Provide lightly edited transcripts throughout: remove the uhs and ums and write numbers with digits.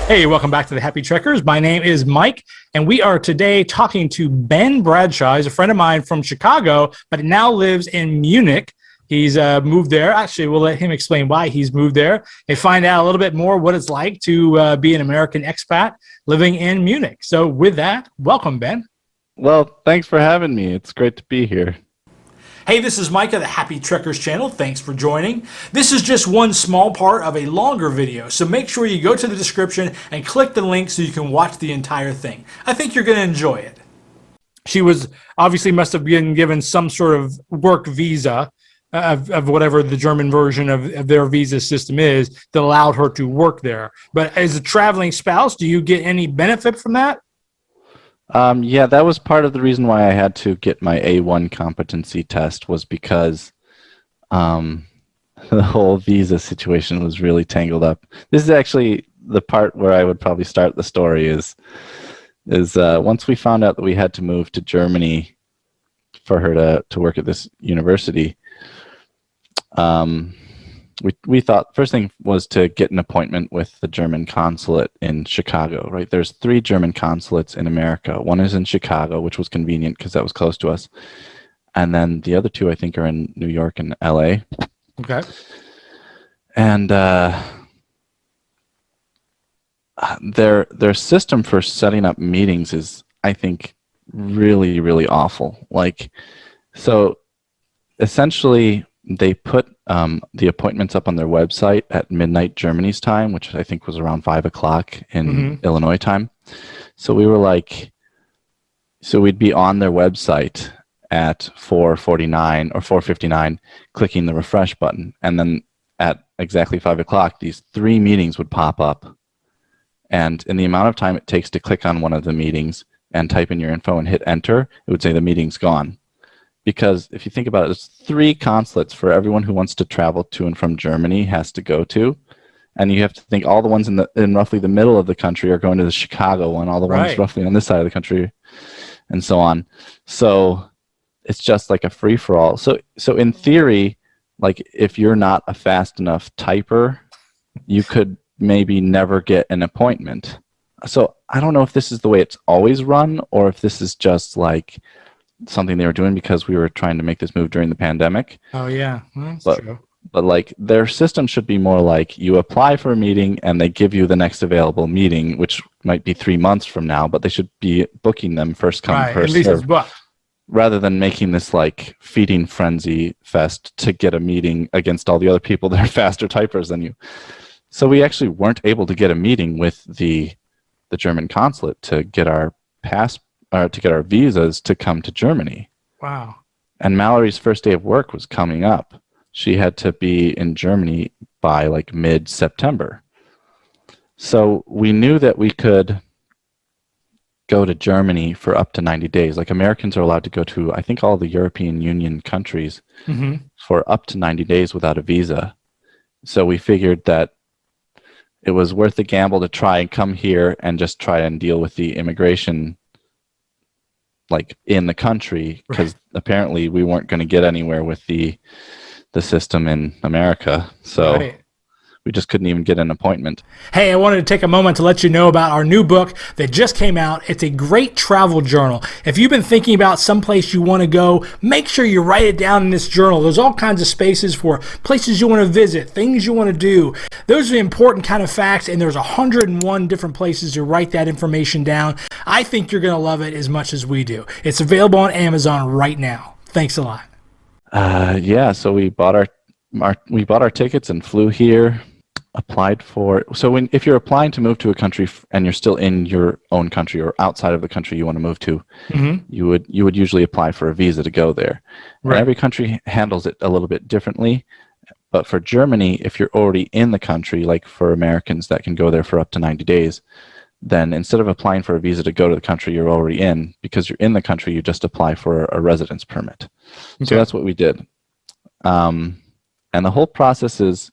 Hey, welcome back to the Happy Trekkers. My name is Mike, and we are today talking to Ben Bradshaw. He's a friend of mine from Chicago, but now lives in Munich. He's moved there. Actually, we'll let him explain why he's moved there and find out a little bit more what it's like to be an American expat living in Munich. So with that, welcome, Ben. Well, thanks for having me. It's great to be here. Hey, this is Mike of the Happy Trekkers channel. Thanks for joining. This is just one small part of a longer video, so make sure you go to the description and click the link so you can watch the entire thing. I think you're going to enjoy it. She was obviously must have been given some sort of work visa of whatever the German version of their visa system is that allowed her to work there. But as a traveling spouse, do you get any benefit from that? Yeah, that was part of the reason why I had to get my A1 competency test, was because the whole visa situation was really tangled up. This is actually the part where I would probably start the story is once we found out that we had to move to Germany for her to work at this university, we thought first thing was to get an appointment with the German consulate in Chicago, right? There's 3 German consulates in America. One is in Chicago, which was convenient because that was close to us. And then the other 2, I think, are in New York and LA. Okay. And their system for setting up meetings is, I think, really, really awful. Like, so essentially they put the appointments up on their website at midnight Germany's time, which I think was around 5 o'clock in Illinois time. So we were like, so we'd be on their website at 4:49 or 4:59, clicking the refresh button. And then at exactly 5 o'clock, these 3 meetings would pop up. And in the amount of time it takes to click on one of the meetings and type in your info and hit enter, it would say the meeting's gone. Because if you think about it, there's 3 consulates for everyone who wants to travel to and from Germany has to go to. And you have to think all the ones in roughly the middle of the country are going to the Chicago one, all the ones roughly on this side of the country, and so on. So it's just like a free-for-all. So in theory, like if you're not a fast enough typer, you could maybe never get an appointment. So I don't know if this is the way it's always run or if this is just like something they were doing because we were trying to make this move during the pandemic. Oh, yeah. Well, that's true. But like their system should be more like you apply for a meeting and they give you the next available meeting, which might be 3 months from now, but they should be booking them first come, first serve, rather than making this like feeding frenzy fest to get a meeting against all the other people that are faster typers than you. So we actually weren't able to get a meeting with the German consulate to get our to get our visas to come to Germany. Wow. And Mallory's first day of work was coming up. She had to be in Germany by like mid-September. So we knew that we could go to Germany for up to 90 days. Like Americans are allowed to go to, I think, all the European Union countries for up to 90 days without a visa. So we figured that it was worth the gamble to try and come here and just try and deal with the immigration like in the country, because apparently we weren't going to get anywhere with the system in America. So we just couldn't even get an appointment. Hey, I wanted to take a moment to let you know about our new book that just came out. It's a great travel journal. If you've been thinking about someplace you want to go, make sure you write it down in this journal. There's all kinds of spaces for places you want to visit, things you want to do. Those are the important kind of facts, and there's 101 different places to write that information down. I think you're going to love it as much as we do. It's available on Amazon right now. Thanks a lot. Yeah, so we bought our tickets and flew here. Applied for, so if you're applying to move to a country and you're still in your own country or outside of the country you want to move to, you would usually apply for a visa to go there. And every country handles it a little bit differently. But for Germany, if you're already in the country, like for Americans that can go there for up to 90 days, then instead of applying for a visa to go to the country you're already in, because you're in the country, you just apply for a residence permit. So that's what we did. And the whole process is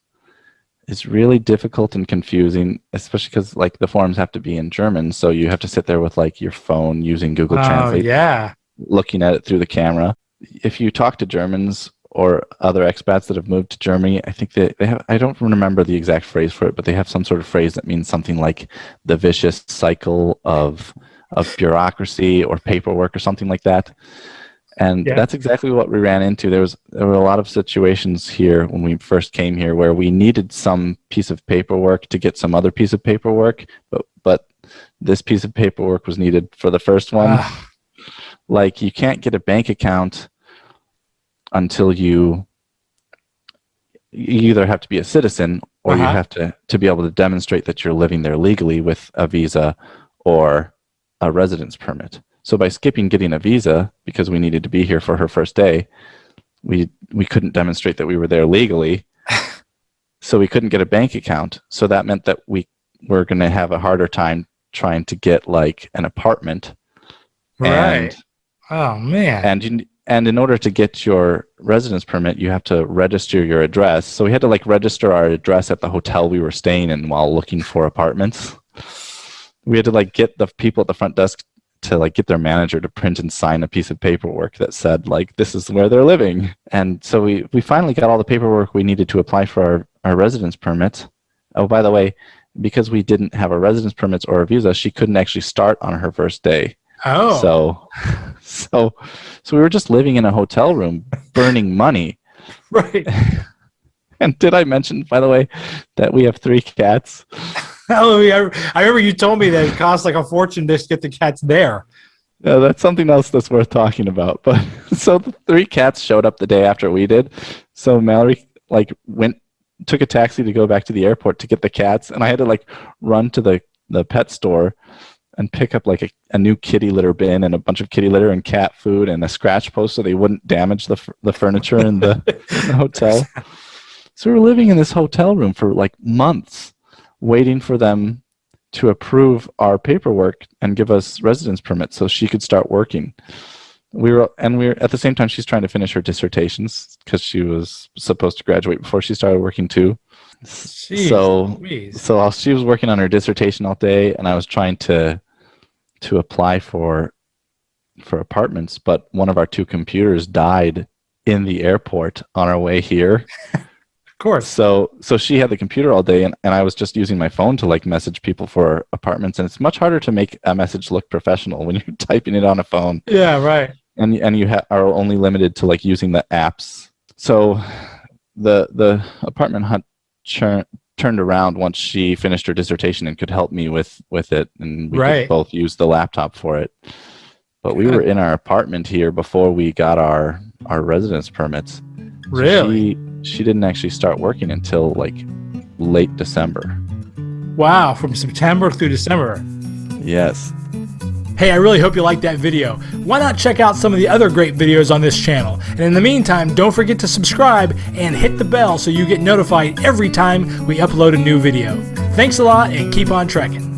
really difficult and confusing, especially because like the forms have to be in German, so you have to sit there with like your phone using Google Translate, looking at it through the camera. If you talk to Germans or other expats that have moved to Germany, I think they have, I don't remember the exact phrase for it, but they have some sort of phrase that means something like the vicious cycle of bureaucracy or paperwork or something like that. And Yeah. that's exactly what we ran into. There were a lot of situations here when we first came here where we needed some piece of paperwork to get some other piece of paperwork, but this piece of paperwork was needed for the first one. Like, you can't get a bank account until you either have to be a citizen or you have to be able to demonstrate that you're living there legally with a visa or a residence permit. So by skipping getting a visa because we needed to be here for her first day, we couldn't demonstrate that we were there legally. So we couldn't get a bank account. So that meant that we were going to have a harder time trying to get like an apartment. Right. Oh man. And in order to get your residence permit, you have to register your address. So we had to like register our address at the hotel we were staying in while looking for apartments. We had to like get the people at the front desk to like get their manager to print and sign a piece of paperwork that said like this is where they're living. And so we finally got all the paperwork we needed to apply for our residence permit. Oh, by the way, because we didn't have a residence permit or a visa, she couldn't actually start on her first day. Oh. So we were just living in a hotel room, burning money. Right. And did I mention, by the way, that we have 3 cats? Oh, yeah. I remember you told me that it costs like a fortune just to get the cats there. Yeah, that's something else that's worth talking about. But so the 3 cats showed up the day after we did. So Mallory like took a taxi to go back to the airport to get the cats, and I had to like run to the pet store and pick up like a new kitty litter bin and a bunch of kitty litter and cat food and a scratch post so they wouldn't damage the furniture in the hotel. So we were living in this hotel room for like months, waiting for them to approve our paperwork and give us residence permits so she could start working. We were at the same time she's trying to finish her dissertations because she was supposed to graduate before she started working too. Jeez, so she was working on her dissertation all day, and I was trying to apply for apartments, but one of our 2 computers died in the airport on our way here. Of course. So she had the computer all day, and I was just using my phone to like message people for apartments, and it's much harder to make a message look professional when you're typing it on a phone. Yeah, right. And you are only limited to like using the apps. So the apartment hunt turned around once she finished her dissertation and could help me with it, and we could both use the laptop for it. But we were in our apartment here before we got our residence permits. Really? So she didn't actually start working until like late December. Wow, from September through December. Yes. Hey, I really hope you liked that video. Why not check out some of the other great videos on this channel? And in the meantime, don't forget to subscribe and hit the bell so you get notified every time we upload a new video. Thanks a lot, and keep on trekking.